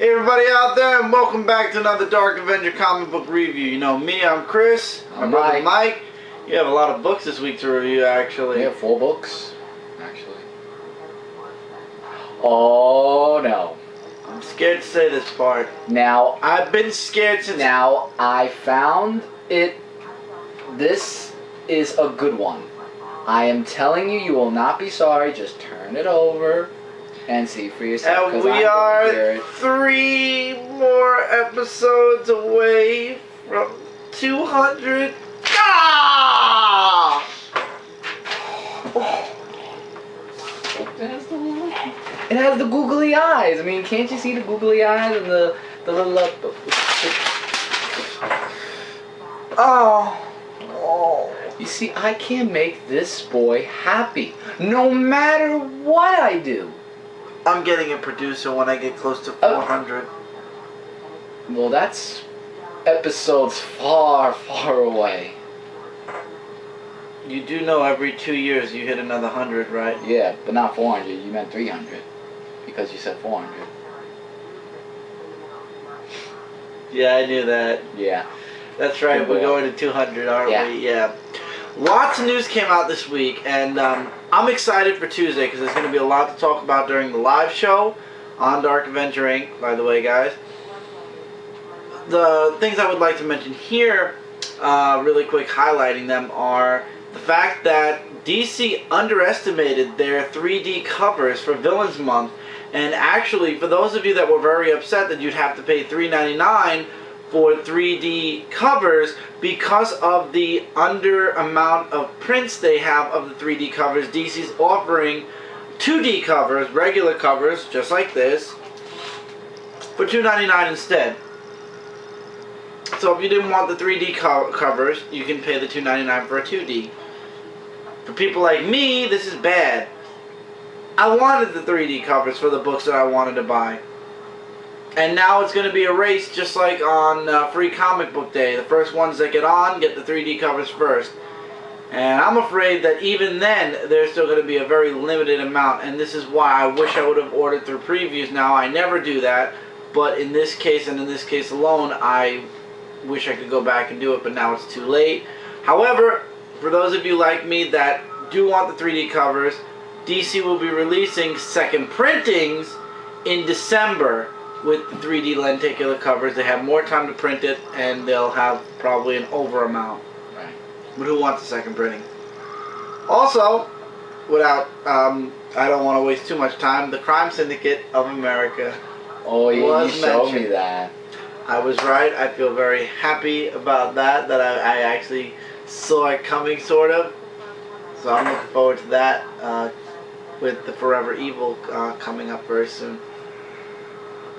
Hey everybody out there, and welcome back to another Dark Avenger Comic Book review. You know me, I'm Chris. My brother Mike. You have a lot of books this week to review, actually. We have 4 books, actually. Oh no. I'm scared to say this part. Now, I've been scared since... Now, I found it... This is a good one. I am telling you, you will not be sorry. Just turn it over and see for yourself. And we are 3 more episodes away from 200. Ah! It has the googly eyes. I mean, can't you see the googly eyes and the little... Oh. You see, I can make this boy happy, no matter what I do. I'm getting a producer when I get close to 400. Well, that's episodes far, far away. You do know every 2 years you hit another 100, right? Yeah, but not 400. You meant 300. Because you said 400. Yeah, I knew that. Yeah. That's right, we're going to 200, aren't we? Yeah. Lots of news came out this week, and I'm excited for Tuesday because there's going to be a lot to talk about during the live show on Dark Avenger Inc., by the way, guys. The things I would like to mention here, really quick, highlighting them, are the fact that DC underestimated their 3D covers for Villains Month, and actually, for those of you that were very upset that you'd have to pay $3.99 for 3D covers because of the under amount of prints they have of the 3D covers, DC's offering 2D covers, regular covers, just like this, for $2.99 instead. So if you didn't want the 3D covers, you can pay the $2.99 for a 2D. For people like me, this is bad. I wanted the 3D covers for the books that I wanted to buy. And now it's going to be a race just like on Free Comic Book Day. The first ones that get on get the 3D covers first. And I'm afraid that even then, there's still going to be a very limited amount. And this is why I wish I would have ordered through previews. Now, I never do that. But in this case, and in this case alone, I wish I could go back and do it. But now it's too late. However, for those of you like me that do want the 3D covers, DC will be releasing second printings in December with the 3D lenticular covers. They have more time to print it, and they'll have probably an over amount. Right. But who wants a second printing? Also, without, I don't want to waste too much time, the Crime Syndicate of America. Oh, yeah, you showed me that. I was right. I feel very happy about that, I actually saw it coming, sort of. So I'm looking forward to that, with the Forever Evil coming up very soon.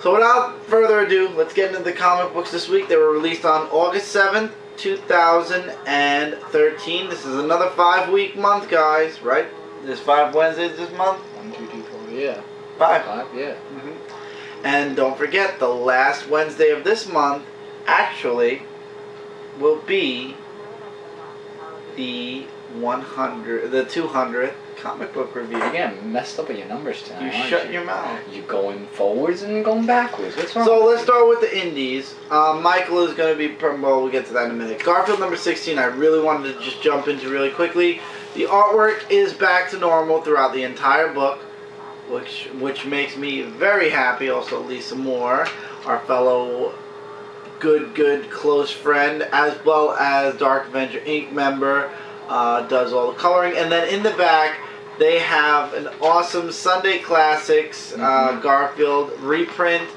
So without further ado, let's get into the comic books this week. They were released on August 7th, 2013. This is another 5-week month, guys, right? There's 5 Wednesdays this month? 1, 2, 3, 4, yeah. 5. 5, yeah. And don't forget, the last Wednesday of this month, actually, will be the 200th comic book review. Again, messed up with your numbers tonight. You shut your mouth. You going forwards and going backwards. What's wrong? So let's start with the indies. Michael is going to be, well, we'll get to that in a minute. Garfield number 16, I really wanted to just jump into really quickly. The artwork is back to normal throughout the entire book, which makes me very happy. Also, Lisa Moore, our fellow good close friend, as well as Dark Avenger Inc. member, does all the coloring. And then in the back, they have an awesome Sunday Classics Garfield reprint,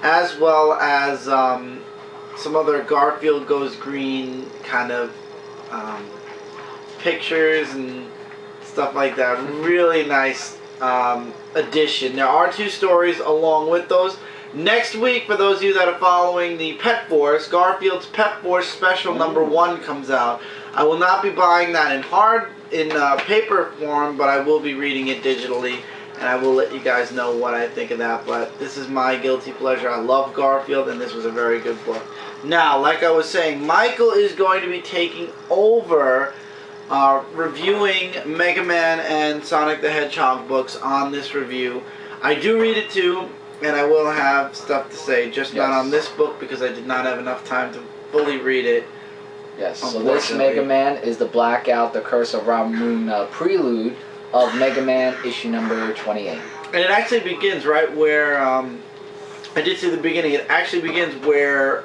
as well as some other Garfield Goes Green kind of pictures and stuff like that. Really nice addition. There are 2 stories along with those. Next week, for those of you that are following the Pet Force, Garfield's Pet Force Special number 1 comes out. I will not be buying that in paper form, but I will be reading it digitally, and I will let you guys know what I think of that. But this is my guilty pleasure. I love Garfield, and this was a very good book. Now, like I was saying, Michael is going to be taking over reviewing Mega Man and Sonic the Hedgehog books on this review. I do read it too. and I will have stuff to say, just not Yes. on this book because I did not have enough time to fully read it. Yes, so this Mega Man is the Blackout, the Curse of Ramun prelude of Mega Man issue number 28. And it actually begins right where, I did see the beginning, it actually begins where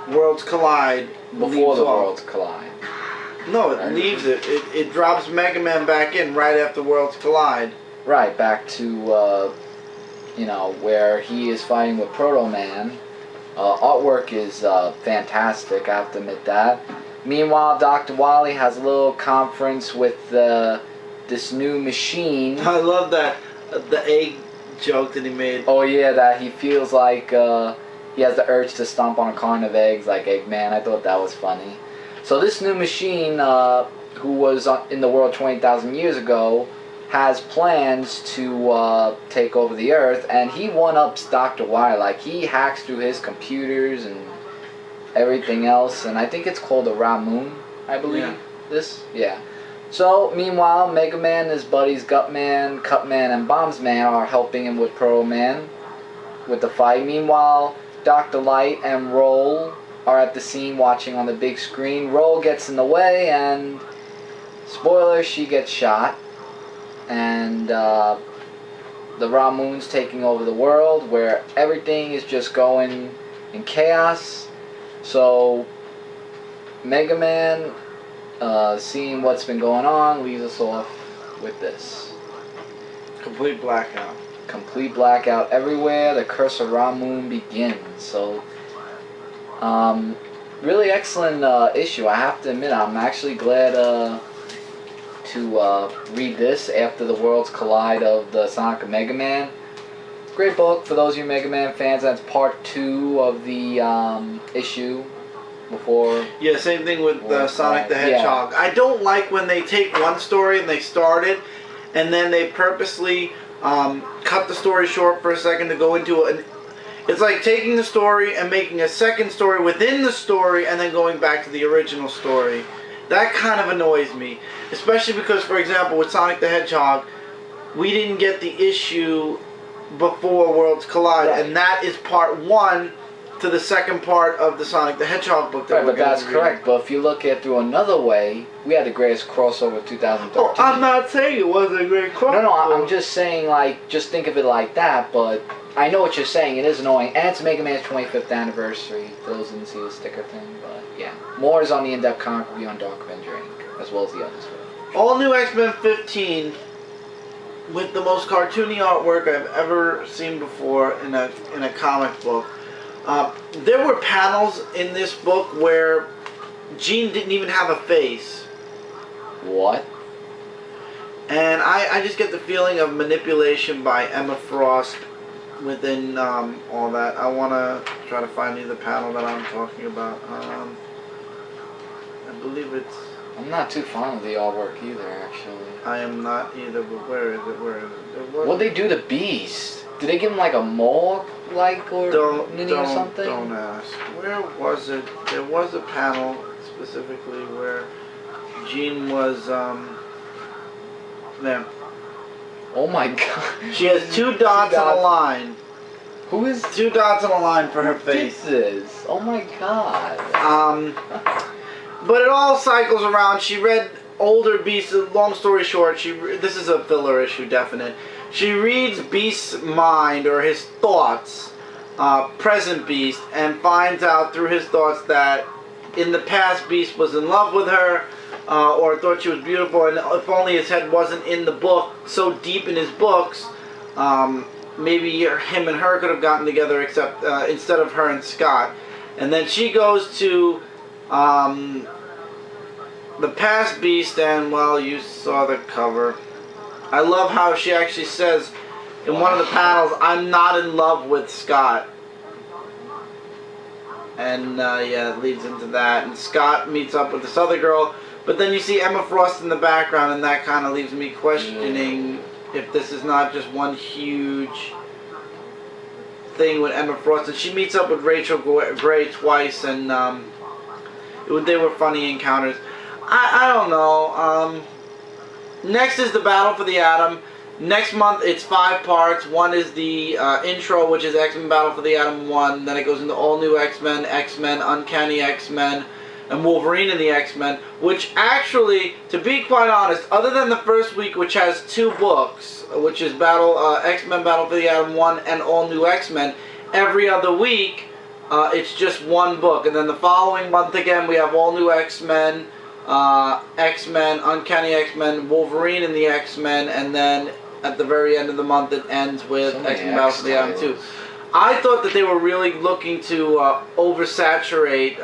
Worlds Collide. Before the Worlds Collide. No, it leaves it. It drops Mega Man back in right after Worlds Collide. Right, back to, you know, where he is fighting with Proto Man. Artwork is fantastic, I have to admit that. Meanwhile, Dr. Wily has a little conference with this new machine. I love that, the egg joke that he made. Oh yeah, that he feels like he has the urge to stomp on a carton of eggs like Eggman. I thought that was funny. So this new machine, who was in the world 20,000 years ago, has plans to take over the Earth, and he one-ups Dr. Wily. Like, he hacks through his computers and everything else, and I think it's called a Ramun, I believe. Yeah. This? Yeah. So, meanwhile, Mega Man, his buddies Gutman, Cutman, and Bombsman are helping him with Proto Man with the fight. Meanwhile, Dr. Light and Roll are at the scene watching on the big screen. Roll gets in the way, and spoiler, she gets shot. And the Ramun's taking over the world, where everything is just going in chaos. So Mega Man, seeing what's been going on, leaves us off with this. Complete blackout. Complete blackout everywhere. The Curse of Ramun begins. So, really excellent issue. I have to admit, I'm actually glad to read this after the Worlds Collide of the Sonic and Mega Man. Great book for those of you Mega Man fans. That's part 2 of the issue before. Yeah, same thing with Sonic the Hedgehog. Yeah. I don't like when they take one story and they start it, and then they purposely cut the story short for a second to go into an. It's like taking the story and making a second story within the story and then going back to the original story. That kind of annoys me. Especially because, for example, with Sonic the Hedgehog, we didn't get the issue before Worlds Collide, right. And that is part 1 to the second part of the Sonic the Hedgehog book that right, we're but that's reading. correct. But if you look at it through another way, we had the greatest crossover of 2013. Oh, I'm not saying it wasn't a great crossover. No, I'm just saying, like, just think of it like that, but I know what you're saying. It is annoying. And it's Mega Man's 25th anniversary. For those who didn't see the sticker thing, but yeah. More is on the in-depth comic review on Dark Avenger Inc., as well as the others. All New X-Men 15 with the most cartoony artwork I've ever seen before in a comic book. There were panels in this book where Jean didn't even have a face. What? And I just get the feeling of manipulation by Emma Frost within all that. I want to try to find you the panel that I'm talking about. I believe it's... I'm not too fond of the artwork either, actually. I am not either, but where is it? Where is it? What'd they do to Beast? Did they give him like a mohawk, like, or mini or something? Don't ask. Where was it? There was a panel specifically where Jean was, there. Oh my god. She has 2 dots on a line. Who is... 2 dots on a line for her face. This? Oh my god. But it all cycles around. She read older Beast. Long story short, this is a filler issue, definite. She reads Beast's mind or his thoughts, present Beast, and finds out through his thoughts that in the past Beast was in love with her, or thought she was beautiful, and if only his head wasn't in the book, so deep in his books, maybe him and her could have gotten together, except instead of her and Scott. And then she goes to the past Beast, and well, you saw the cover. I love how she actually says in one of the panels, "I'm not in love with Scott." And yeah, it leads into that. And Scott meets up with this other girl, but then you see Emma Frost in the background, and that kind of leaves me questioning if this is not just one huge thing with Emma Frost. And she meets up with Rachel Gray twice, and they were funny encounters. I don't know. Next is the battle for the atom. Next month, it's 5 parts. One is the intro, which is X-Men Battle for the Atom 1. Then it goes into All New X-Men, X-Men, Uncanny X-Men, and Wolverine in the X-Men. Which actually, to be quite honest, other than the first week, which has 2 books, which is X-Men Battle for the Atom 1 and All New X-Men, every other week, it's just 1 book. And then the following month again, we have All New X-Men, X-Men, Uncanny X-Men, Wolverine in the X-Men, and then at the very end of the month it ends with X-Men Battle for the Atom 2. I thought that they were really looking to oversaturate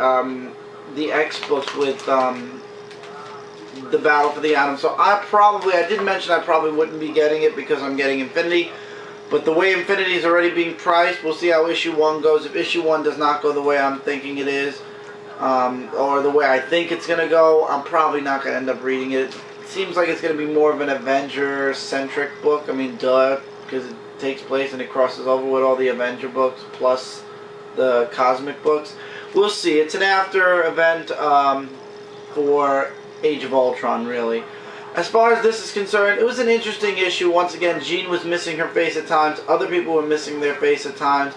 the X books with the Battle for the Atom. So I did mention I probably wouldn't be getting it because I'm getting Infinity. But the way Infinity is already being priced, we'll see how issue 1 goes. If issue 1 does not go the way I'm thinking it is, or the way I think it's going to go, I'm probably not going to end up reading it. It seems like it's going to be more of an Avenger-centric book. I mean, duh, because it takes place and it crosses over with all the Avenger books, plus the cosmic books. We'll see. It's an after event for Age of Ultron, really. As far as this is concerned, it was an interesting issue. Once again, Jean was missing her face at times. Other people were missing their face at times.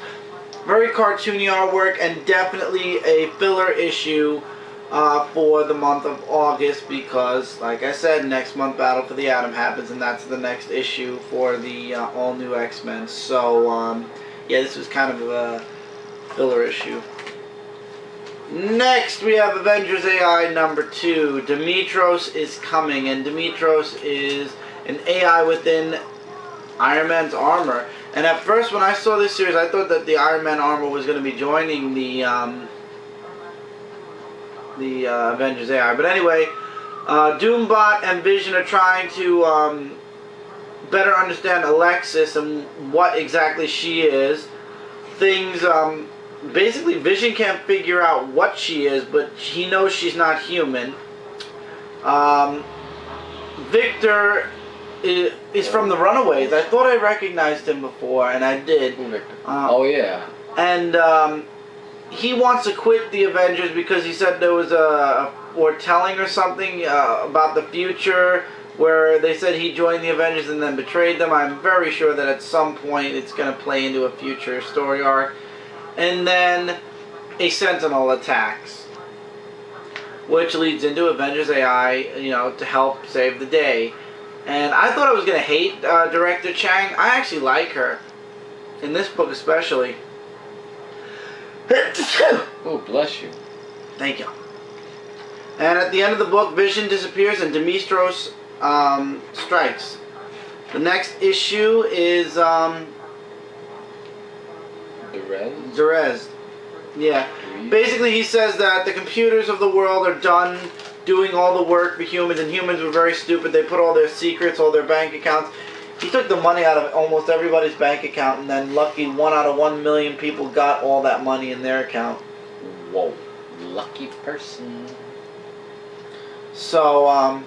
Very cartoony artwork, and definitely a filler issue for the month of August because, like I said, next month Battle for the Atom happens, and that's the next issue for the all-new X-Men. So, yeah, this was kind of a filler issue. Next, we have Avengers AI number 2. Dimitros is coming, and Dimitros is an AI within Iron Man's armor. And at first, when I saw this series, I thought that the Iron Man armor was going to be joining the Avengers AI. But anyway, Doombot and Vision are trying to better understand Alexis and what exactly she is. Basically, Vision can't figure out what she is, but he knows she's not human. Victor is from the Runaways. I thought I recognized him before, and I did. Victor. Oh, yeah. And he wants to quit the Avengers because he said there was a foretelling or something about the future where they said he joined the Avengers and then betrayed them. I'm very sure that at some point it's going to play into a future story arc. And then a Sentinel attacks, which leads into Avengers AI, you know, to help save the day. And I thought I was going to hate Director Chang. I actually like her, in this book especially. Oh, bless you. Thank you. And at the end of the book, Vision disappears and Dimitros strikes. The next issue is Derez. Yeah. Basically, he says that the computers of the world are done doing all the work for humans, and humans were very stupid. They put all their secrets, all their bank accounts. He took the money out of almost everybody's bank account, and then lucky 1 out of 1 million people got all that money in their account. Whoa. Lucky person. So,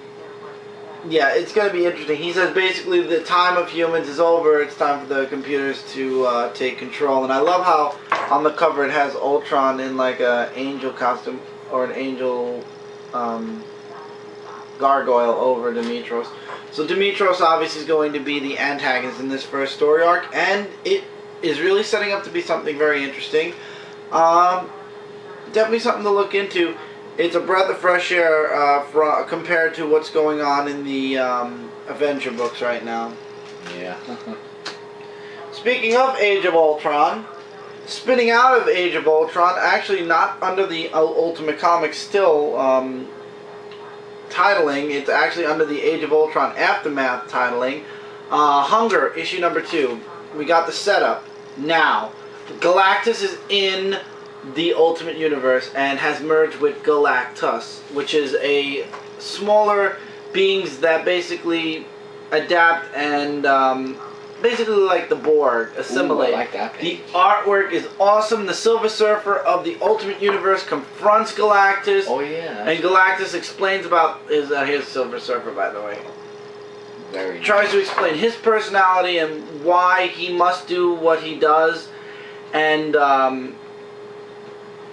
yeah, it's going to be interesting. He says basically the time of humans is over. It's time for the computers to take control. And I love how on the cover it has Ultron in like an angel costume or an angel gargoyle over Dimitros. So Dimitros obviously is going to be the antagonist in this first story arc, and it is really setting up to be something very interesting. Definitely something to look into. It's a breath of fresh air compared to what's going on in the Avenger books right now. Yeah. Speaking of Age of Ultron, spinning out of Age of Ultron, actually not under the Ultimate Comics still titling, it's actually under the Age of Ultron Aftermath titling. Hunger, issue number 2. We got the setup. Now, Galactus is in the Ultimate Universe and has merged with Galactus, which is a smaller beings that basically adapt and basically like the Borg, assimilate. Ooh, I like that page. The artwork is awesome. The Silver Surfer of the Ultimate Universe confronts Galactus. Oh yeah. And Galactus explains about his Silver Surfer, by the way. Very nice. Tries to explain his personality and why he must do what he does, and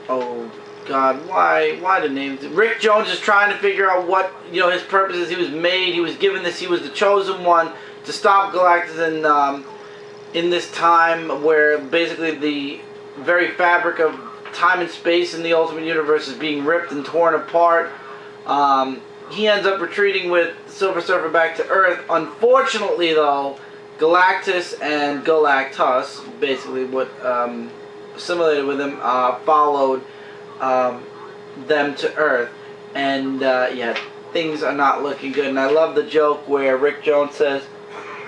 oh God, why the names? Rick Jones is trying to figure out what, you know, his purpose is. He was made, he was given this, he was the chosen one to stop Galactus in this time where basically the very fabric of time and space in the Ultimate Universe is being ripped and torn apart. He ends up retreating with Silver Surfer back to Earth. Unfortunately, though, Galactus and Galactus, basically what assimilated with him, followed them to Earth. And yeah, things are not looking good. And I love the joke where Rick Jones says,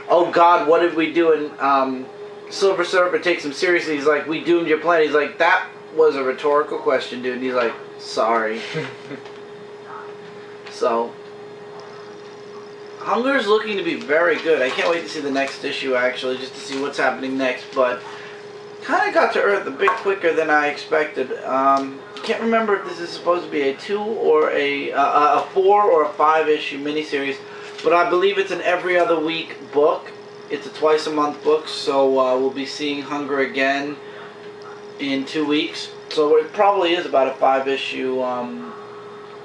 "Oh God, what did we do?" And Silver Surfer takes him seriously. He's like, "We doomed your planet." He's like, "That was a rhetorical question, dude." And he's like, "Sorry." So, Hunger's looking to be very good. I can't wait to see the next issue, actually, just to see what's happening next. But kind of got to Earth a bit quicker than I expected. Can't remember if this is supposed to be a 2 or a 4 or a 5 issue miniseries, but I believe it's an every other week book. It's a twice a month book, so we'll be seeing Hunger again in 2 weeks. So it probably is about a 5 issue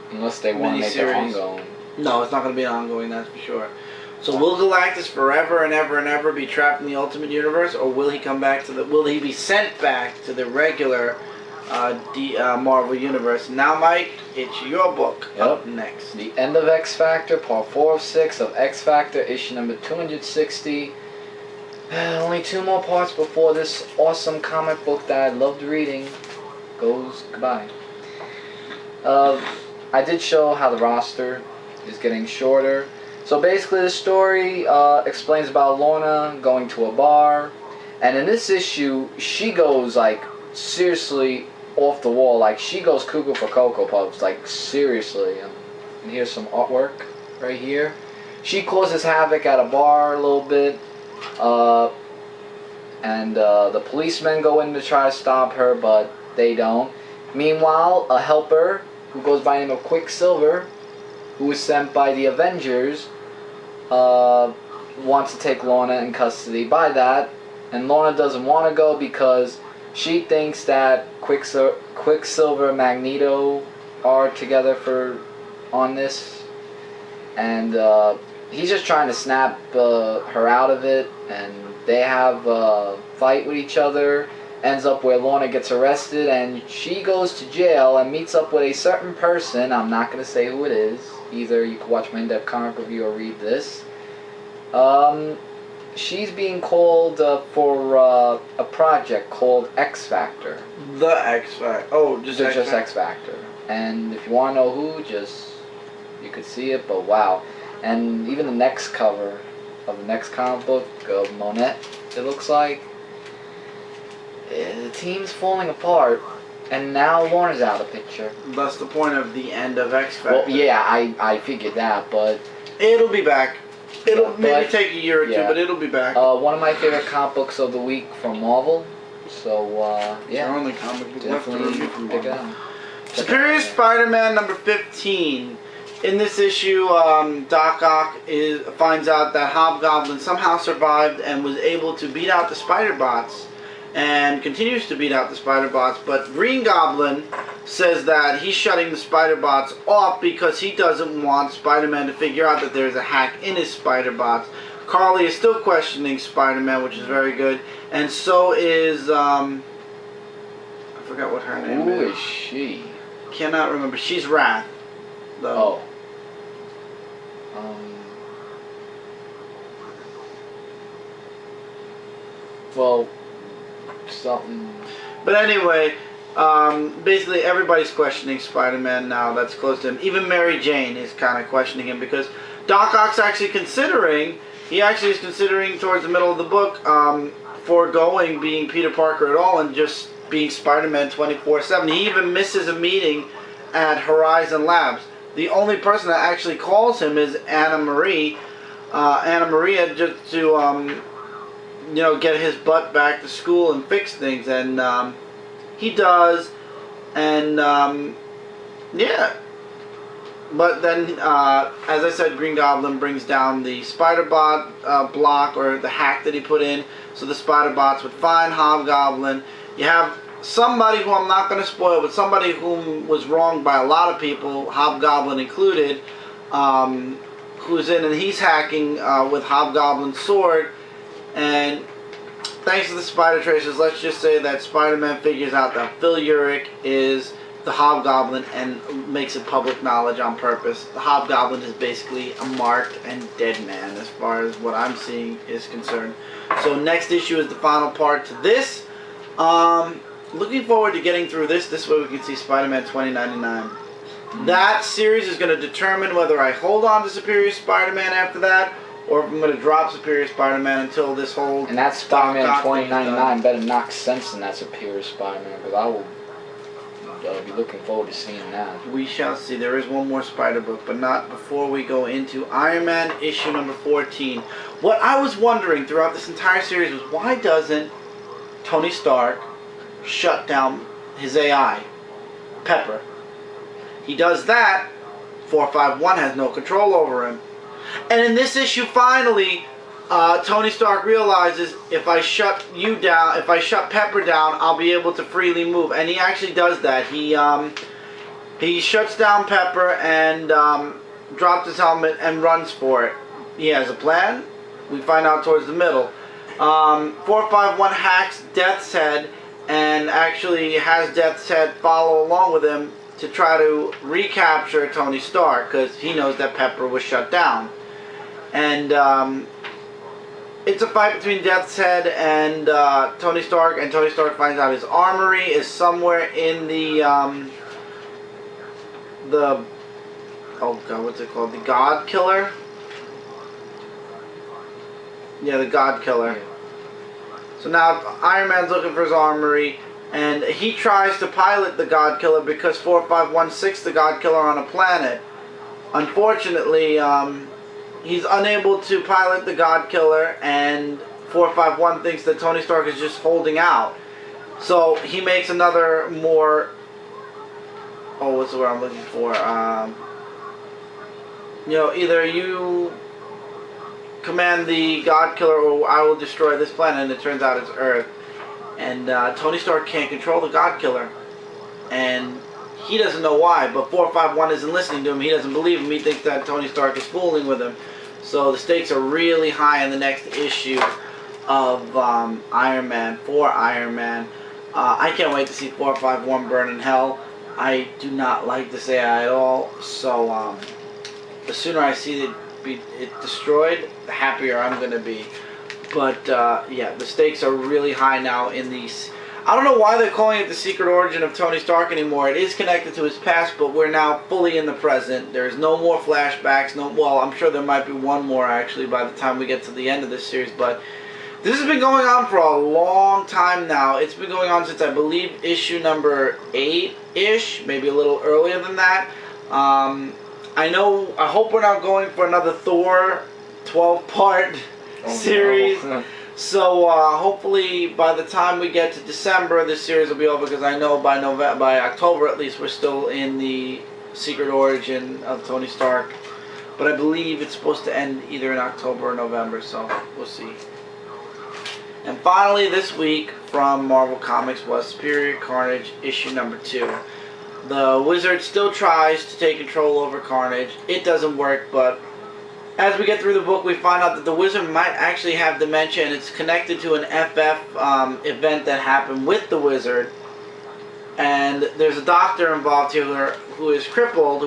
unless they want to make it ongoing. No, it's not going to be ongoing, that's for sure. So will Galactus forever and ever and ever be trapped in the Ultimate Universe, or will he come back to the? Will he be sent back to the regular Marvel Universe? Now, Mike, it's your book up next. The End of X Factor, Part 4 of 6 of X Factor, issue number 260. Only 2 more parts before this awesome comic book that I loved reading goes goodbye. I did show how the roster is getting shorter. So basically the story explains about Lorna going to a bar, and in this issue she goes like seriously off the wall, like she goes cuckoo for Cocoa Puffs, like seriously. And here's some artwork right here. She causes havoc at a bar a little bit, and the policemen go in to try to stop her, but they don't. Meanwhile, a helper who goes by the name of Quicksilver, who was sent by the Avengers, wants to take Lorna in custody by that, and Lorna doesn't want to go because she thinks that Quicksilver and Magneto are together on this, and he's just trying to snap her out of it, and they have a fight with each other. Ends up where Lorna gets arrested, and she goes to jail and meets up with a certain person. I'm not going to say who it is. Either you can watch my in-depth comic review or read this. She's being called for a project called X Factor. The X Factor. Oh, just X Factor. And if you want to know who, you could see it, but wow. And even the next cover of the next comic book of Monette, it looks like, the team's falling apart, and now Lorna's out of the picture. That's the point of the end of X Factor. Well, yeah, I figured that, but it'll be back. It'll maybe take a year or two, but it'll be back. One of my favorite comic books of the week from Marvel. So yeah, it's our only comic book definitely left to pick it up. Superior Spider-Man number 15. In this issue, Doc Ock finds out that Hobgoblin somehow survived and was able to beat out the Spider-Bots, and continues to beat out the Spider-Bots, but Green Goblin says that he's shutting the Spider-Bots off because he doesn't want Spider-Man to figure out that there's a hack in his Spider-Bots. Carly is still questioning Spider-Man, which is very good, and so is, I forgot what her name is. Who is she? Cannot remember. She's Wrath, though. Oh. Well, something. But anyway, basically everybody's questioning Spider-Man now that's close to him. Even Mary Jane is kind of questioning him because Doc Ock's actually considering, towards the middle of the book, foregoing being Peter Parker at all and just being Spider-Man 24/7. He even misses a meeting at Horizon Labs. The only person that actually calls him is Anna Maria, just to get his butt back to school and fix things, and he does, and yeah. But then, as I said, Green Goblin brings down the Spider-Bot block, or the hack that he put in, so the Spider-Bots would find Hobgoblin. You have somebody who I'm not going to spoil, but somebody whom was wronged by a lot of people, Hobgoblin included, who's in, and he's hacking with Hobgoblin's sword. And thanks to the spider tracers, let's just say that Spider-Man figures out that Phil Urich is the Hobgoblin and makes it public knowledge on purpose. The Hobgoblin is basically a marked and dead man as far as what I'm seeing is concerned. So next issue is the final part to this. Looking forward to getting through this. This way we can see Spider-Man 2099. That series is going to determine whether I hold on to Superior Spider-Man after that, or if I'm going to drop Superior Spider-Man until this whole... And that Spider-Man 2099 better knock sense in that Superior Spider-Man, because I will be looking forward to seeing that. We shall see. There is one more Spider book, but not before we go into Iron Man issue number 14. What I was wondering throughout this entire series was, why doesn't Tony Stark shut down his AI, Pepper? He does that, 451 has no control over him. And in this issue, finally, Tony Stark realizes, if I shut you down, if I shut Pepper down, I'll be able to freely move. And he actually does that. He shuts down Pepper and drops his helmet and runs for it. He has a plan. We find out towards the middle. 451 hacks Death's Head and actually has Death's Head follow along with him to try to recapture Tony Stark, because he knows that Pepper was shut down. And it's a fight between Death's Head and Tony Stark, and Tony Stark finds out his armory is somewhere in the oh god, what's it called? The God Killer? Yeah, the God Killer. So now Iron Man's looking for his armory, and he tries to pilot the God Killer because 4516 the God Killer on a planet. Unfortunately, he's unable to pilot the God Killer, and 451 thinks that Tony Stark is just holding out. So he makes another more... Oh, what's the word I'm looking for? You know, either you command the God Killer or I will destroy this planet, and it turns out it's Earth. And Tony Stark can't control the God Killer. And he doesn't know why, but 451 isn't listening to him. He doesn't believe him. He thinks that Tony Stark is fooling with him. So the stakes are really high in the next issue of Iron Man, for Iron Man. I can't wait to see 451 burn in hell. I do not like this AI at all. So the sooner I see it destroyed, the happier I'm going to be. But yeah, the stakes are really high now in these. I don't know why they're calling it the secret origin of Tony Stark anymore. It is connected to his past, but we're now fully in the present. There's no more flashbacks. No, well, I'm sure there might be one more actually by the time we get to the end of this series. But this has been going on for a long time now. It's been going on since, I believe, issue number 8-ish, maybe a little earlier than that. I hope we're not going for another Thor 12-part series. No. So hopefully by the time we get to December, this series will be over, because I know by October at least we're still in the secret origin of Tony Stark. But I believe it's supposed to end either in October or November, so we'll see. And finally this week from Marvel Comics was Superior Carnage issue number 2. The Wizard still tries to take control over Carnage. It doesn't work, but as we get through the book, we find out that the Wizard might actually have dementia, and it's connected to an FF event that happened with the Wizard. And there's a doctor involved here who was crippled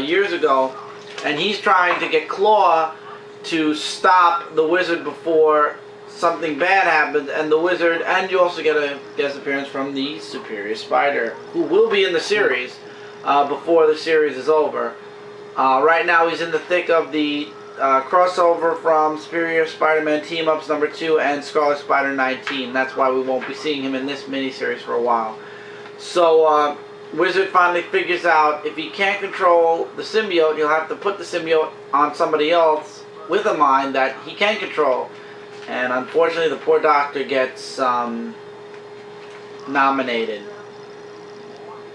years ago, and he's trying to get Claw to stop the Wizard before something bad happens. And the Wizard, and you also get a guest appearance from the Superior Spider, who will be in the series before the series is over. Right now he's in the thick of the crossover from Superior Spider-Man Team-Ups number 2 and Scarlet Spider 19. That's why we won't be seeing him in this miniseries for a while. So Wizard finally figures out if he can't control the symbiote, he'll have to put the symbiote on somebody else with a mind that he can control. And unfortunately the poor doctor gets nominated.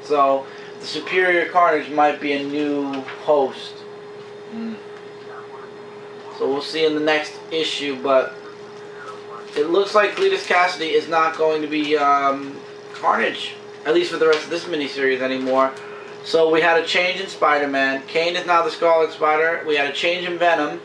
So the Superior Carnage might be a new host. So we'll see in the next issue, but it looks like Cletus Cassidy is not going to be Carnage, at least for the rest of this miniseries anymore. So we had a change in Spider-Man. Kane is now the Scarlet Spider. We had a change in Venom.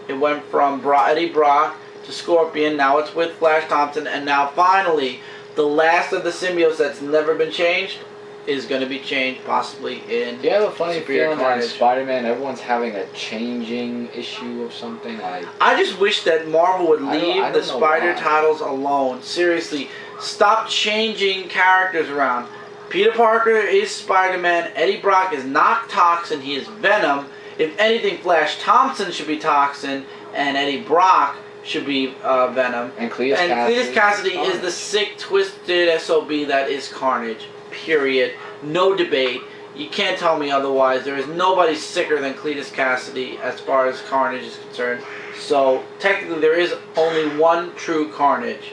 It went from Eddie Brock to Scorpion. Now it's with Flash Thompson. And now finally, the last of the symbiotes that's never been changed is going to be changed, possibly in. Do you have a funny Superior feeling that Carnage. Spider-Man, everyone's having a changing issue of something? I just wish that Marvel would leave I the don't know Spider why. titles alone. Seriously, stop changing characters around. Peter Parker is Spider-Man. Eddie Brock is not Toxin. He is Venom. If anything, Flash Thompson should be Toxin, and Eddie Brock should be Venom. And Cletus Cassidy is the sick, twisted SOB that is Carnage. Period. No debate. You can't tell me otherwise. There is nobody sicker than Cletus Cassidy as far as Carnage is concerned. So, technically, there is only one true Carnage.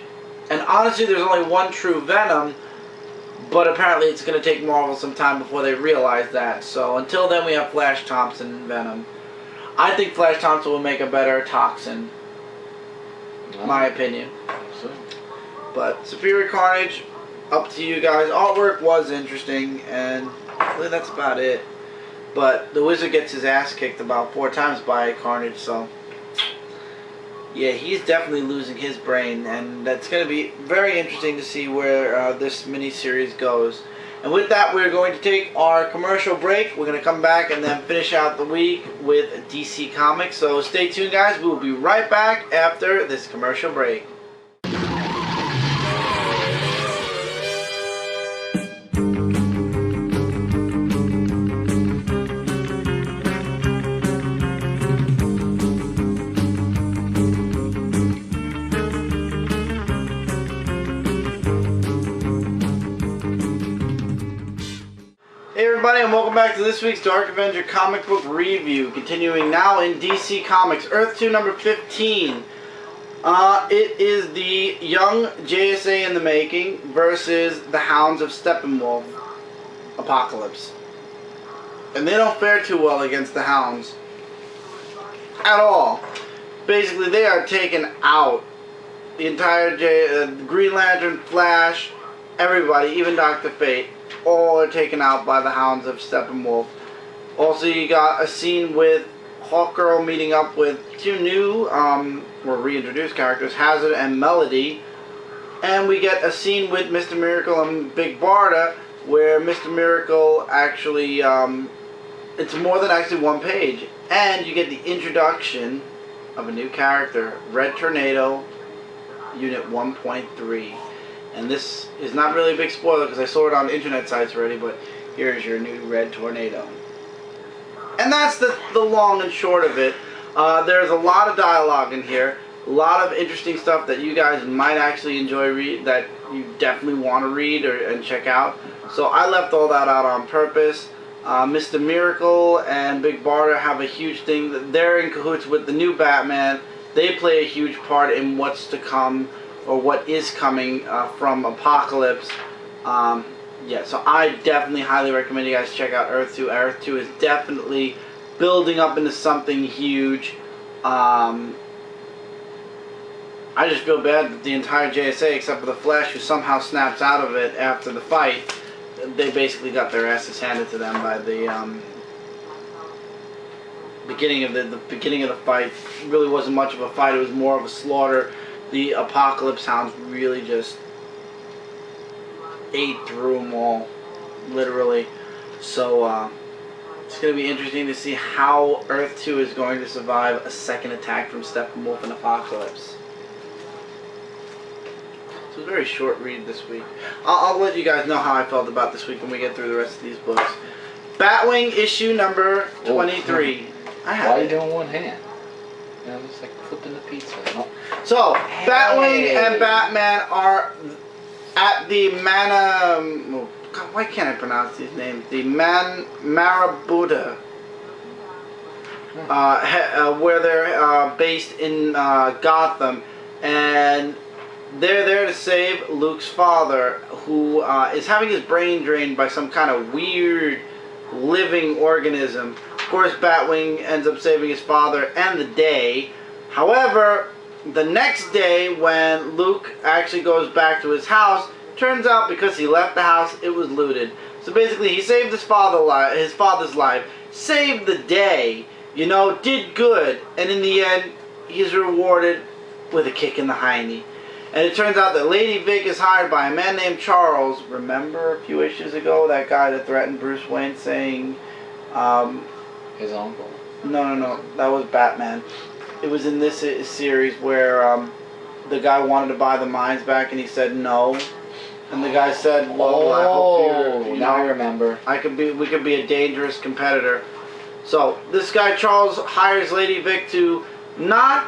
And honestly, there's only one true Venom, but apparently it's going to take Marvel some time before they realize that. So, until then, we have Flash Thompson and Venom. I think Flash Thompson will make a better Toxin. My opinion. But Superior Carnage, up to you guys. Artwork was interesting, and really that's about it. But the Wizard gets his ass kicked about 4 times by Carnage, so yeah, he's definitely losing his brain, and that's going to be very interesting to see where this miniseries goes. And with that, we're going to take our commercial break. We're going to come back and then finish out the week with DC Comics. So stay tuned, guys. We will be right back after this commercial break. Hey everybody, and welcome back to this week's Dark Avenger Comic Book Review. Continuing now in DC Comics, Earth 2 number 15. It is the young JSA in the making versus the Hounds of Steppenwolf Apocalypse. And they don't fare too well against the Hounds. At all. Basically, they are taken out. The entire Green Lantern, Flash, everybody, even Dr. Fate, all are taken out by the Hounds of Steppenwolf. Also, you got a scene with Hawkgirl meeting up with 2 new, or reintroduced characters, Hazard and Melody. And we get a scene with Mr. Miracle and Big Barda, where Mr. Miracle actually, it's more than actually 1 page. And you get the introduction of a new character, Red Tornado, Unit 1.3. And this is not really a big spoiler because I saw it on internet sites already, but here's your new Red Tornado. And that's the long and short of it. There's a lot of dialogue in here, a lot of interesting stuff that you guys might actually enjoy that you definitely want to read and check out. So I left all that out on purpose. Mr. Miracle and Big Barda have a huge thing. They're in cahoots with the new Batman. They play a huge part in what's to come, or what is coming from Apocalypse. Yeah, so I definitely highly recommend you guys check out Earth 2. Earth 2 is definitely building up into something huge. I just feel bad that the entire JSA, except for the Flash, who somehow snaps out of it after the fight, they basically got their asses handed to them by the beginning of the fight. It really wasn't much of a fight. It was more of a slaughter. The Apocalypse Hounds really just ate through them all, literally. So it's going to be interesting to see how Earth 2 is going to survive a second attack from Steppenwolf and Apocalypse. It's a very short read this week. I'll let you guys know how I felt about this week when we get through the rest of these books. Batwing issue number 23. Why are you doing one hand? You know, it's like flipping the pizza. No? So, Batwing and Batman are at the God, why can't I pronounce these names? The Marabouta, where they're based in Gotham, and they're there to save Luke's father, who is having his brain drained by some kind of weird living organism. Of course, Batwing ends up saving his father and the day. However, the next day when Luke actually goes back to his house, turns out because he left the house, it was looted. So basically, he saved his father's life, saved the day, you know, did good, and in the end, he's rewarded with a kick in the hiney. And it turns out that Lady Vic is hired by a man named Charles. Remember a few issues ago, that guy that threatened Bruce Wayne saying, his uncle. No, that was Batman. It was in this series where the guy wanted to buy the mines back, and he said no. And the guy said, "Well, I hope you now know, I remember. we could be a dangerous competitor." So this guy Charles hires Lady Vic to not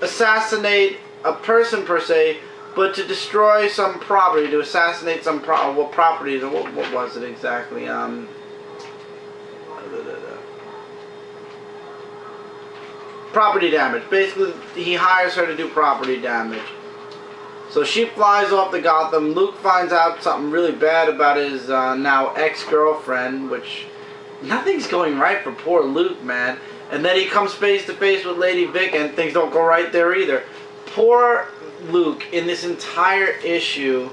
assassinate a person per se, but to destroy some property, to assassinate some properties. What was it exactly? Property damage. Basically, he hires her to do property damage. So she flies off to Gotham. Luke finds out something really bad about his now ex-girlfriend, which nothing's going right for poor Luke, man. And then he comes face to face with Lady Vic, and things don't go right there either. Poor Luke, in this entire issue,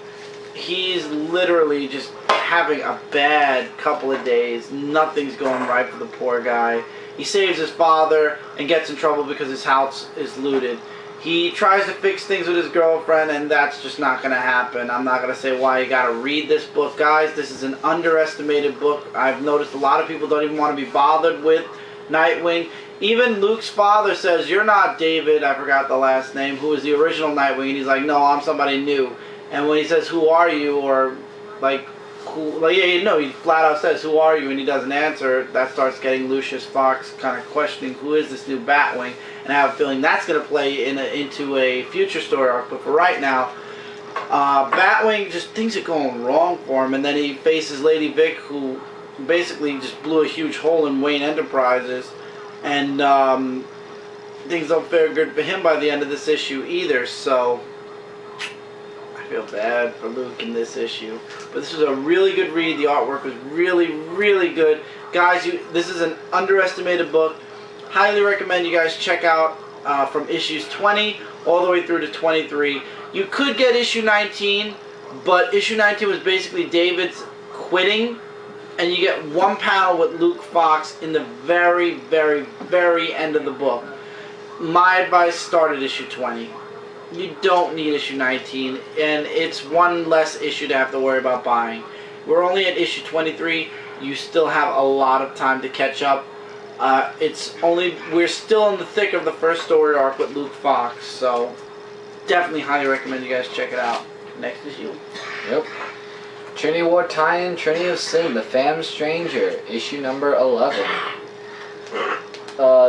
he's literally just having a bad couple of days. Nothing's going right for the poor guy. He saves his father and gets in trouble because his house is looted. He tries to fix things with his girlfriend, and that's just not going to happen. I'm not going to say why. You got to read this book, guys. This is an underestimated book. I've noticed a lot of people don't even want to be bothered with Nightwing. Even Luke's father says, "You're not David," I forgot the last name, who was the original Nightwing. And he's like, "No, I'm somebody new." And when he says, "Who are you?" or like, he flat out says, "Who are you?" and he doesn't answer, that starts getting Lucius Fox kind of questioning, who is this new Batwing? And I have a feeling that's going to play into a future story arc. But for right now, Batwing, just things are going wrong for him. And then he faces Lady Vic, who basically just blew a huge hole in Wayne Enterprises. And things don't fare good for him by the end of this issue either. So I feel bad for Luke in this issue. But this was a really good read. The artwork was really, really good. Guys, this is an underestimated book. Highly recommend you guys check out from issues 20 all the way through to 23. You could get issue 19, but issue 19 was basically David's quitting, and you get one panel with Luke Fox in the very, very, very end of the book. My advice, start at issue 20. You don't need issue 19, and it's one less issue to have to worry about buying. We're only at issue 23. You still have a lot of time to catch up. We're still in the thick of the first story arc with Luke Fox, so definitely highly recommend you guys check it out. Next issue. Yep. Trinity War tie-in, Trinity of Sin, The Phantom Stranger, issue number 11.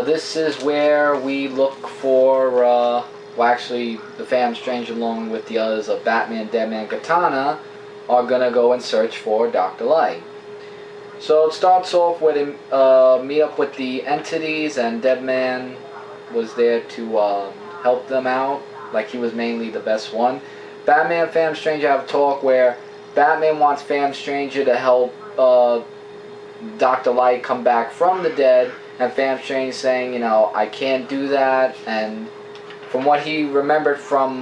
This is where we look for, well actually, The Phantom Stranger along with the others of Batman, Deadman, Katana are gonna go and search for Dr. Light. So it starts off with him meet up with the entities, and Deadman was there to help them out, like he was mainly the best one. Batman and Phantom Stranger have a talk where Batman wants Phantom Stranger to help Dr. Light come back from the dead, and Phantom Stranger saying, you know, I can't do that, and from what he remembered from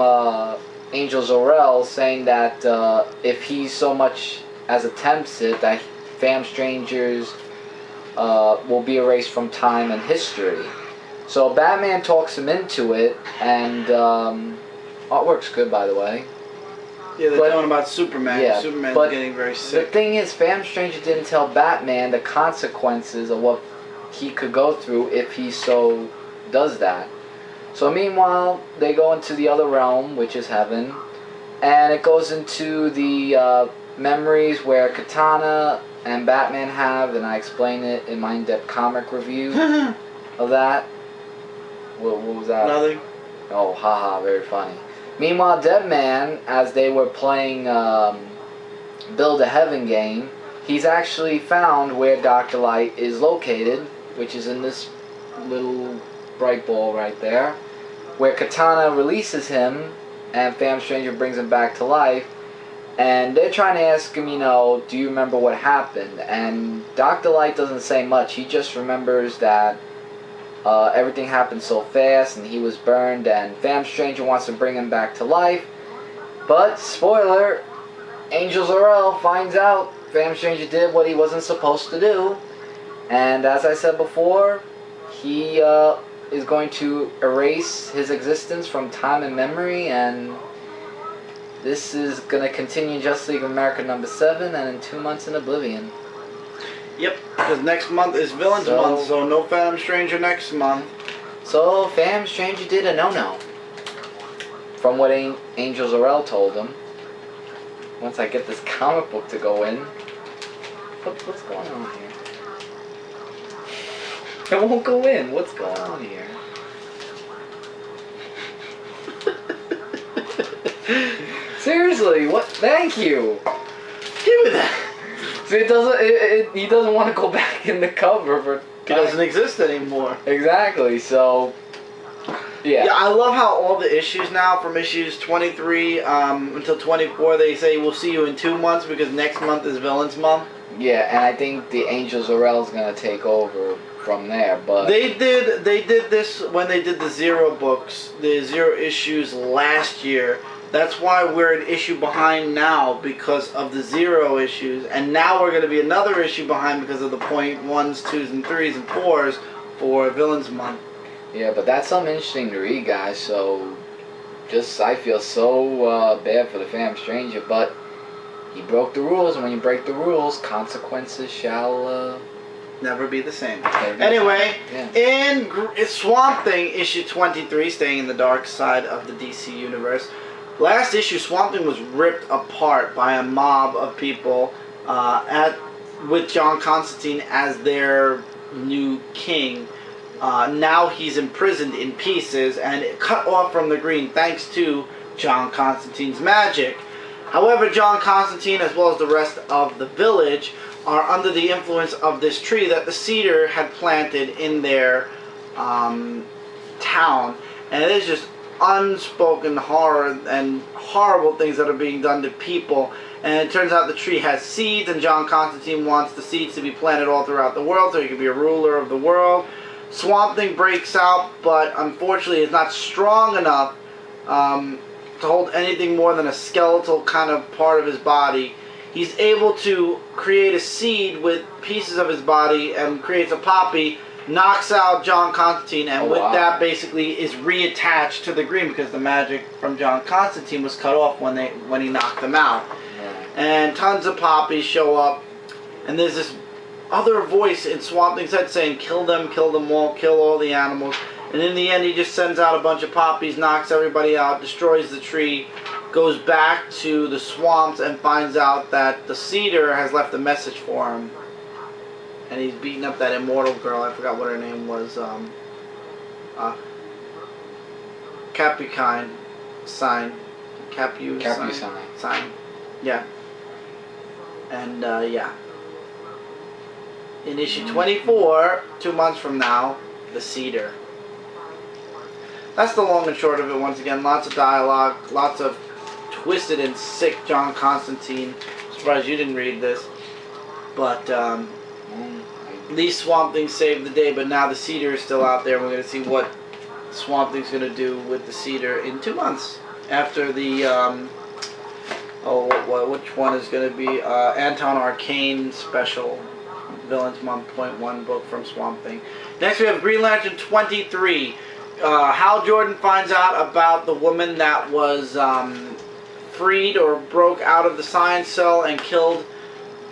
Angel Zor-El, saying that if he so much as attempts it, that Phantom Strangers will be erased from time and history. So Batman talks him into it, and artwork's good, by the way. Yeah, they're talking about Superman. Yeah, Superman's but getting very sick. The thing is, Phantom Stranger didn't tell Batman the consequences of what he could go through if he so does that. So meanwhile, they go into the other realm, which is heaven, and it goes into the memories where Katana and Batman have, and I explain it in my in-depth comic review of that. What was that? Nothing. Oh, haha, very funny. Meanwhile, Deadman, as they were playing Build a Heaven game, he's actually found where Dr. Light is located, which is in this little bright ball right there, where Katana releases him, and Phantom Stranger brings him back to life. And they're trying to ask him, you know, do you remember what happened? And Dr. Light doesn't say much. He just remembers that everything happened so fast and he was burned, and Phantom Stranger wants to bring him back to life. But, spoiler, Angel Zor-El finds out Phantom Stranger did what he wasn't supposed to do. And as I said before, he is going to erase his existence from time and memory, and this is going to continue in Justice League of America #7 and in 2 months in Oblivion. Yep, because next month is Villains Month, so no Phantom Stranger next month. So Phantom Stranger did a no-no. From what Angel Zarel told him. Once I get this comic book to go in. What's going on here? It won't go in. What's going on here? Seriously, what? Thank you. Give me that. See, he doesn't want to go back in the cover for. He doesn't exist anymore. Exactly. So. Yeah. Yeah, I love how all the issues now, from issues 23 until 24, they say we'll see you in 2 months because next month is Villains Month. Yeah, and I think the Angel Zarel's gonna take over from there. But they did this when they did the Zero books, the Zero issues last year. That's why we're an issue behind now, because of the Zero issues, and now we're going to be another issue behind because of the point 1s, 2s, and 3s, and 4s for Villains Month. Yeah, but that's something interesting to read, guys. So, I feel so bad for the Phantom Stranger, but he broke the rules, and when you break the rules, consequences shall never be the same. Anyway, in Swamp Thing issue 23, staying in the dark side of the DC universe. Last issue, Swamp Thing was ripped apart by a mob of people with John Constantine as their new king. Now he's imprisoned in pieces and cut off from the green thanks to John Constantine's magic. However, John Constantine, as well as the rest of the village, are under the influence of this tree that the Cedar had planted in their town. And it is just unspoken horror and horrible things that are being done to people. And it turns out the tree has seeds, and John Constantine wants the seeds to be planted all throughout the world so he can be a ruler of the world. Swamp Thing breaks out, but unfortunately is not strong enough to hold anything more than a skeletal kind of part of his body. He's able to create a seed with pieces of his body and creates a poppy, knocks out John Constantine, and that basically is reattached to the green because the magic from John Constantine was cut off when he knocked them out. And tons of poppies show up, and there's this other voice in Swamp Thing's head saying, kill them all, kill all the animals. And in the end, he just sends out a bunch of poppies, knocks everybody out, destroys the tree, goes back to the swamps, and finds out that the Cedar has left a message for him. And he's beating up that immortal girl. I forgot what her name was. Capucine sign. Sign. Yeah. And yeah. In issue 24, 2 months from now, the Cedar. That's the long and short of it. Once again, lots of dialogue, lots of twisted and sick John Constantine. I'm surprised you didn't read this, but at least Swamp Thing saved the day. But now the Cedar is still out there. We're going to see what Swamp Thing's going to do with the Cedar in 2 months after the which one is going to be Anton Arcane special. Villains Month .1 book from Swamp Thing. Next we have Green Lantern 23. Hal Jordan finds out about the woman that was freed or broke out of the science cell and killed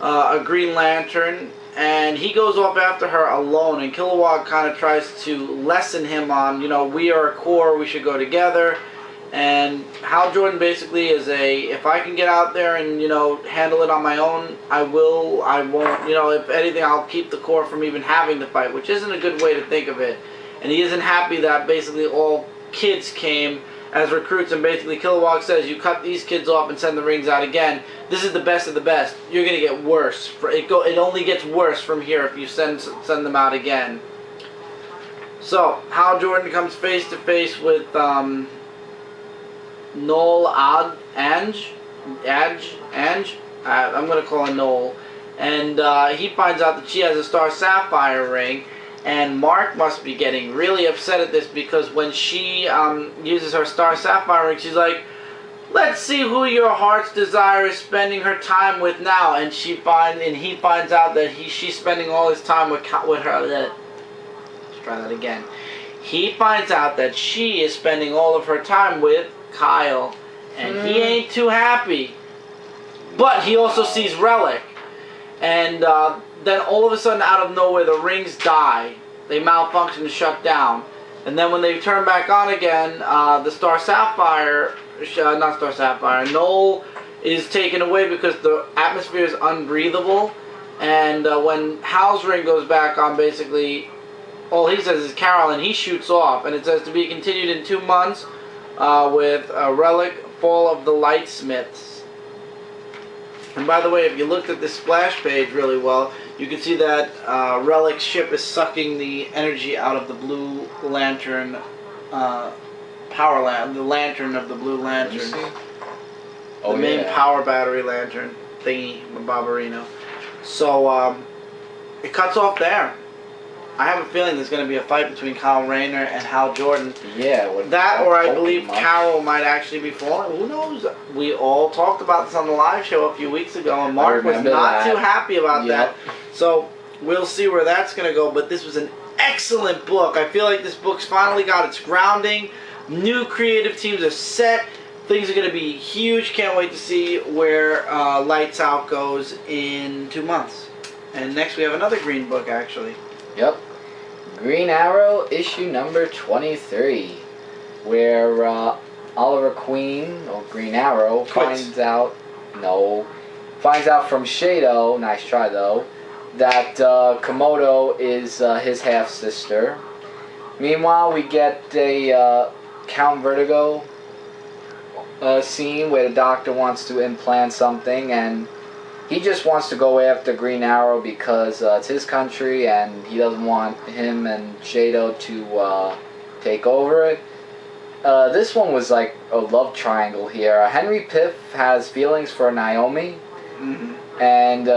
a Green Lantern, and he goes off after her alone, and Kilowog kind of tries to lessen him on, you know, we are a core, we should go together. And Hal Jordan basically is if I can get out there and, you know, handle it on my own, I will. I won't, you know, if anything, I'll keep the Corps from even having to fight, which isn't a good way to think of it. And he isn't happy that basically all kids came as recruits, and basically Kilowog says, you cut these kids off and send the rings out again. This is the best of the best. You're going to get worse. It only gets worse from here if you send them out again. So, Hal Jordan comes face to face with Noel Ange. I'm going to call her Noel. And he finds out that she has a Star Sapphire ring. And Mark must be getting really upset at this, because when she uses her Star Sapphire ring, she's like, let's see who your heart's desire is spending her time with now. And he finds out that she's spending all his time with her. Let's try that again. He finds out that she is spending all of her time with Kyle, and he ain't too happy. But he also sees Relic, and then all of a sudden, out of nowhere, the rings die. They malfunction and shut down. And then when they turn back on again, the Star Sapphire, not Star Sapphire, Noel is taken away because the atmosphere is unbreathable. And when Hal's ring goes back on, basically, all he says is Carol, and he shoots off. And it says to be continued in 2 months with Relic, Fall of the Lightsmiths. And by the way, if you looked at this splash page really well, you can see that Relic's ship is sucking the energy out of the Blue Lantern the lantern of the Blue Lantern. The main power battery lantern thingy, Barbarino. So it cuts off there. I have a feeling there's going to be a fight between Kyle Rayner and Hal Jordan. Yeah. That, or I believe Carol might actually be falling. Who knows? We all talked about this on the live show a few weeks ago, and Mark was not too happy about that. So we'll see where that's going to go. But this was an excellent book. I feel like this book's finally got its grounding. New creative teams are set. Things are going to be huge. Can't wait to see where Lights Out goes in 2 months. And next we have another green book, actually. Yep. Green Arrow issue number 23, where Oliver Queen, or Green Arrow, finds out from Shado, nice try though, that Komodo is his half-sister. Meanwhile, we get a Count Vertigo scene where the Doctor wants to implant something, and he just wants to go after Green Arrow because it's his country and he doesn't want him and Shado to take over it. This one was like a love triangle here. Henry Piff has feelings for Naomi, and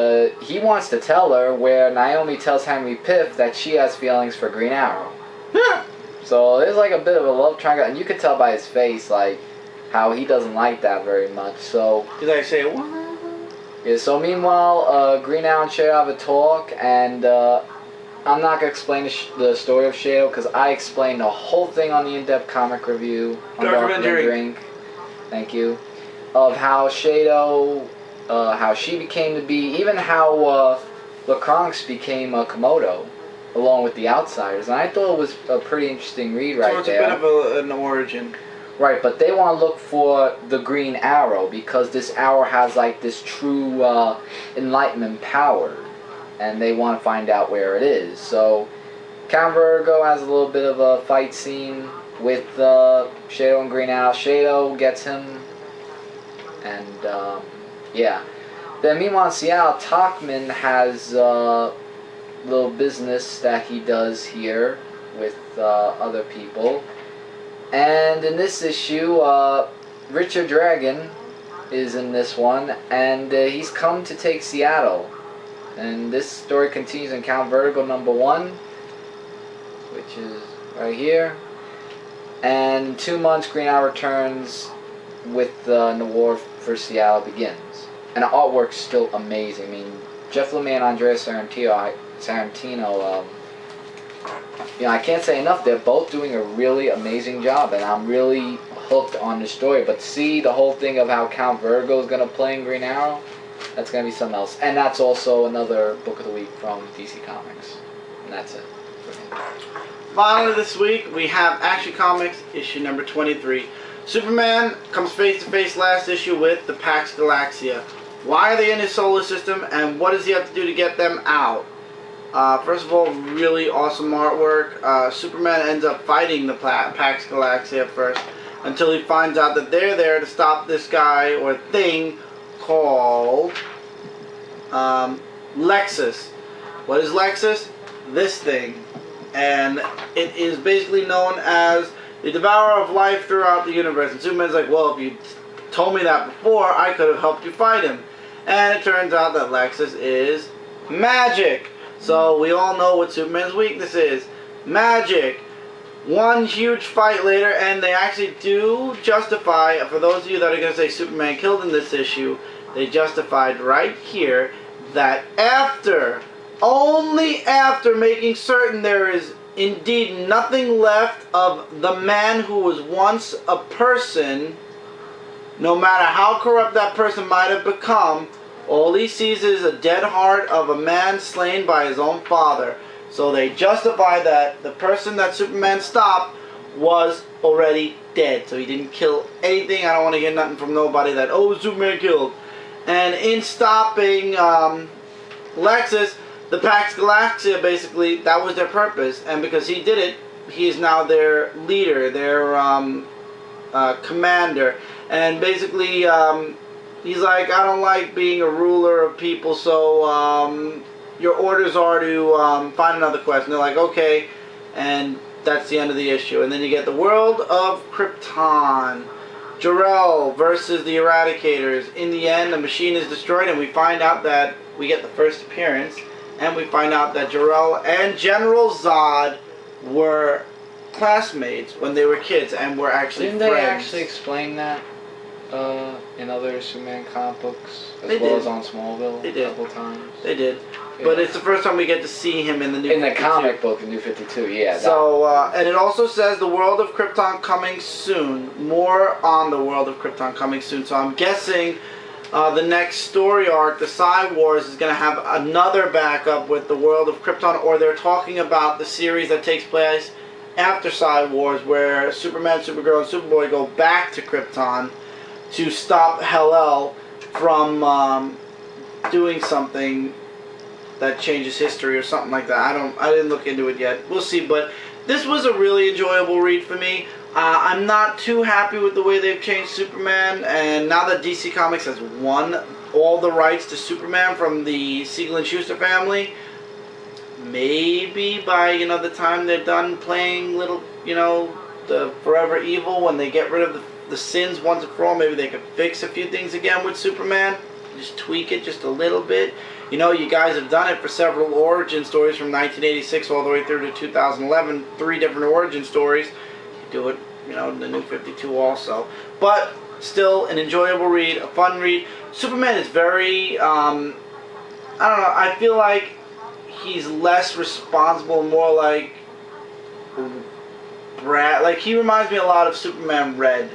he wants to tell her, where Naomi tells Henry Piff that she has feelings for Green Arrow. So there's like a bit of a love triangle, and you can tell by his face like how he doesn't like that very much. So he's like, say what? Yeah, so meanwhile, Green Arrow and Shado have a talk, and I'm not going to explain the story of Shado, because I explained the whole thing on the in-depth comic review on Dark Avenger Drink. Thank you. Of how Shado, how she became to be, even how LeCronx became a Komodo, along with the Outsiders. And I thought it was a pretty interesting read right there. So it's a bit of an origin. Right, but they want to look for the Green Arrow because this arrow has like this true enlightenment power, and they want to find out where it is. So Count Vertigo has a little bit of a fight scene with Shado and Green Arrow. Shado gets him, and yeah. Then meanwhile in Seattle, Talkman has a little business that he does here with other people. And in this issue, Richard Dragon is in this one, and he's come to take Seattle. And this story continues in Count Vertigo #1, which is right here. And in 2 months, Green Arrow returns with the war for Seattle begins. And the artwork's still amazing. I mean, Jeff Lemay and Andrea Sorrentino, you know, I can't say enough. They're both doing a really amazing job, and I'm really hooked on the story. But see the whole thing of how Count Vertigo is going to play in Green Arrow, that's going to be something else. And that's also another book of the week from DC Comics. And that's it for me. Finally this week, we have Action Comics issue number 23. Superman comes face to face last issue with the Pax Galaxia. Why are they in his solar system, and what does he have to do to get them out? First of all, really awesome artwork. Superman ends up fighting the Pax Galaxia at first, until he finds out that they're there to stop this guy or thing called Lexus. What is Lexus? This thing. And it is basically known as the devourer of life throughout the universe. And Superman's like, well, if you told me that before, I could have helped you fight him. And it turns out that Lexus is magic. So we all know what Superman's weakness is. Magic. one huge fight later, and they actually do justify, for those of you that are going to say Superman killed in this issue, they justified right here that after, only after making certain there is indeed nothing left of the man who was once a person, no matter how corrupt that person might have become, all he sees is a dead heart of a man slain by his own father. So they justify that the person that Superman stopped was already dead. So he didn't kill anything. I don't want to hear nothing from nobody that, oh, Superman killed. And in stopping Lexus, the Pax Galaxia, basically, that was their purpose. And because he did it, he is now their leader, their commander. And basically, he's like, I don't like being a ruler of people, so your orders are to find another quest. And they're like, okay, and that's the end of the issue. And then you get the world of Krypton. Jor-El versus the Eradicators. In the end, the machine is destroyed, and we find out that we get the first appearance, and we find out that Jor-El and General Zod were classmates when they were kids, and were actually friends. Didn't they actually explain that in other Superman comic books, as on Smallville a couple times? They did. Yeah. But it's the first time we get to see him in the New 52. In the comic book, the New 52, yeah. So, and it also says the world of Krypton coming soon. More on the world of Krypton coming soon. So I'm guessing the next story arc, the Psy Wars, is going to have another backup with the world of Krypton, or they're talking about the series that takes place after Psy Wars, where Superman, Supergirl, and Superboy go back to Krypton to stop Hel-El from doing something that changes history or something like that. I didn't look into it yet. We'll see, but this was a really enjoyable read for me. I'm not too happy with the way they've changed Superman, and now that DC Comics has won all the rights to Superman from the Siegel and Schuster family, maybe by, the time they're done playing the Forever Evil, when they get rid of the sins once and for all, maybe they could fix a few things again with Superman. Just tweak it just a little bit. You guys have done it for several origin stories from 1986 all the way through to 2011. 3 different origin stories. You do it, in the New 52 also. But still an enjoyable read, a fun read. Superman is very, I don't know, I feel like he's less responsible, more like Brad. Like, he reminds me a lot of Superman Red.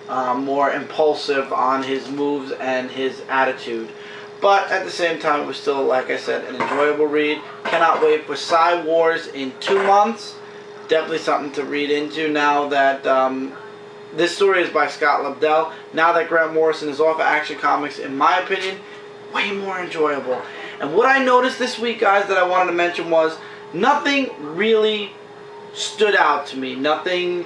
More impulsive on his moves and his attitude. But at the same time, it was still, like I said, an enjoyable read. Cannot wait for Psy Wars in 2 months. Definitely something to read into now that this story is by Scott Lobdell. Now that Grant Morrison is off of Action Comics, in my opinion, way more enjoyable. And what I noticed this week, guys, that I wanted to mention was nothing really stood out to me. Nothing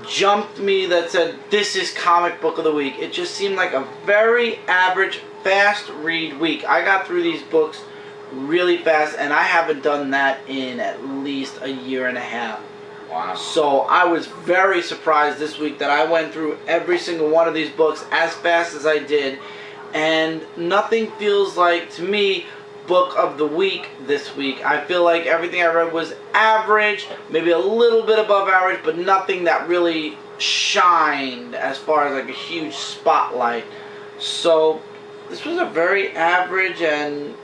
jumped me that said, this is comic book of the week. It just seemed like a very average, fast read week. I got through these books really fast, and I haven't done that in at least a year and a half. Wow. So I was very surprised this week that I went through every single one of these books as fast as I did, and nothing feels like, to me, book of the week this week. I feel like everything I read was average, maybe a little bit above average, but nothing that really shined as far as like a huge spotlight. So this was a very average and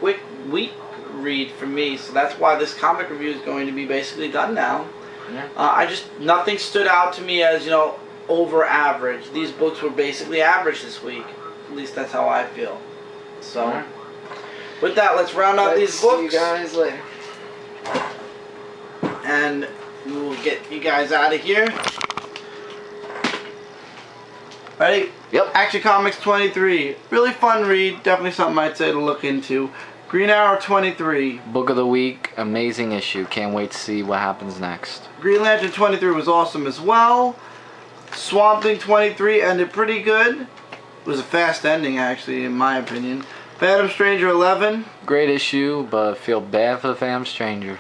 quick week read for me, so that's why this comic review is going to be basically done now. Yeah. Nothing stood out to me as, over average. These books were basically average this week. At least that's how I feel. So, yeah. With that, let's round out these books. See you guys later. And we'll get you guys out of here. Ready? Yep. Action Comics 23. Really fun read. Definitely something I'd say to look into. Green Arrow 23. Book of the week. Amazing issue. Can't wait to see what happens next. Green Lantern 23 was awesome as well. Swamp Thing 23 ended pretty good. It was a fast ending, actually, in my opinion. Phantom Stranger 11. Great issue, but feel bad for the Phantom Stranger.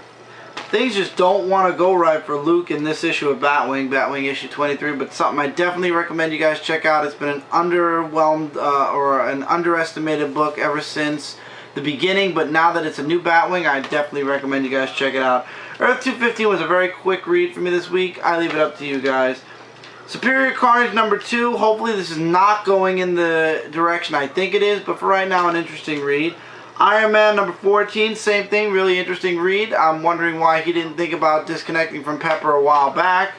Things just don't want to go right for Luke in this issue of Batwing issue 23, but something I definitely recommend you guys check out. It's been an underwhelmed or an underestimated book ever since the beginning, but now that it's a new Batwing, I definitely recommend you guys check it out. Earth 215 was a very quick read for me this week. I leave it up to you guys. Superior Carnage number 2. Hopefully this is not going in the direction I think it is, but for right now, an interesting read. Iron Man number 14, same thing, really interesting read. I'm wondering why he didn't think about disconnecting from Pepper a while back.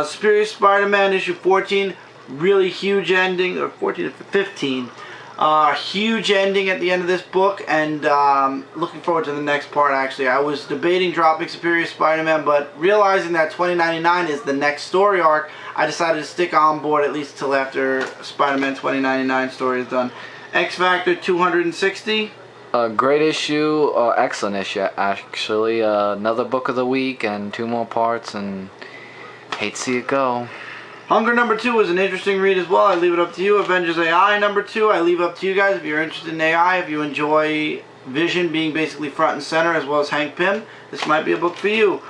Superior Spider-Man issue 14, really huge ending, or 14 to 15. Huge ending at the end of this book, and looking forward to the next part. Actually, I was debating dropping Superior Spider-Man, but realizing that 2099 is the next story arc, I decided to stick on board at least till after Spider-Man 2099 story is done. X-Factor 260. Great issue, excellent issue actually. Another book of the week and 2 more parts, and hate to see it go. Hunger number 2 was an interesting read as well. I leave it up to you. Avengers AI number 2, I leave up to you guys if you're interested in AI. If you enjoy Vision being basically front and center as well as Hank Pym, this might be a book for you.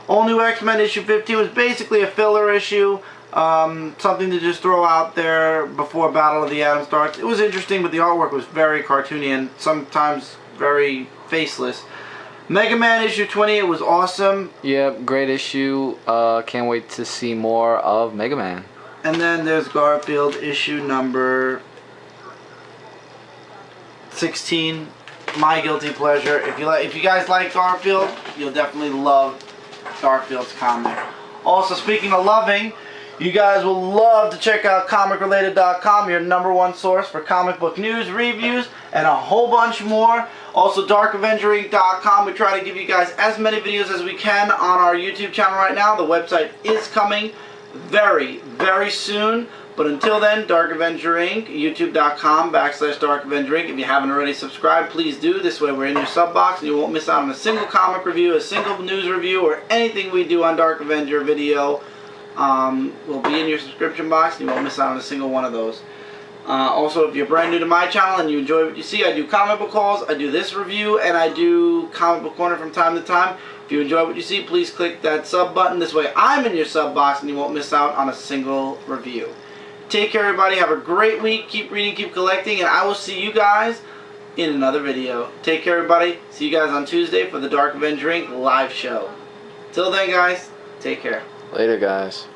All New X-Men issue 15 was basically a filler issue. Something to just throw out there before Battle of the Atom starts. It was interesting, but the artwork was very cartoony and sometimes very faceless. Mega Man issue 20, it was awesome. Yep, great issue. Can't wait to see more of Mega Man. And then there's Garfield issue number 16. My guilty pleasure. If you guys like Garfield, you'll definitely love Garfield's comic. Also, speaking of loving, you guys will love to check out comicrelated.com, your #1 source for comic book news, reviews, and a whole bunch more. Also, darkavengerink.com. We try to give you guys as many videos as we can on our YouTube channel right now. The website is coming very, very soon. But until then, Dark Avenger Inc., youtube.com/Dark Avenger Inc. If you haven't already subscribed, please do. This way we're in your sub box and you won't miss out on a single comic review, a single news review, or anything we do on Dark Avenger video. Will be in your subscription box and you won't miss out on a single one of those. Also, if you're brand new to my channel and you enjoy what you see, I do comic book hauls, I do this review, and I do Comic Book Corner from time to time. If you enjoy what you see, please click that sub button. This way I'm in your sub box and you won't miss out on a single review. Take care, everybody. Have a great week. Keep reading, keep collecting, and I will see you guys in another video. Take care, everybody. See you guys on Tuesday for the Dark Avenger Inc. live show. Till then, guys, take care. Later, guys.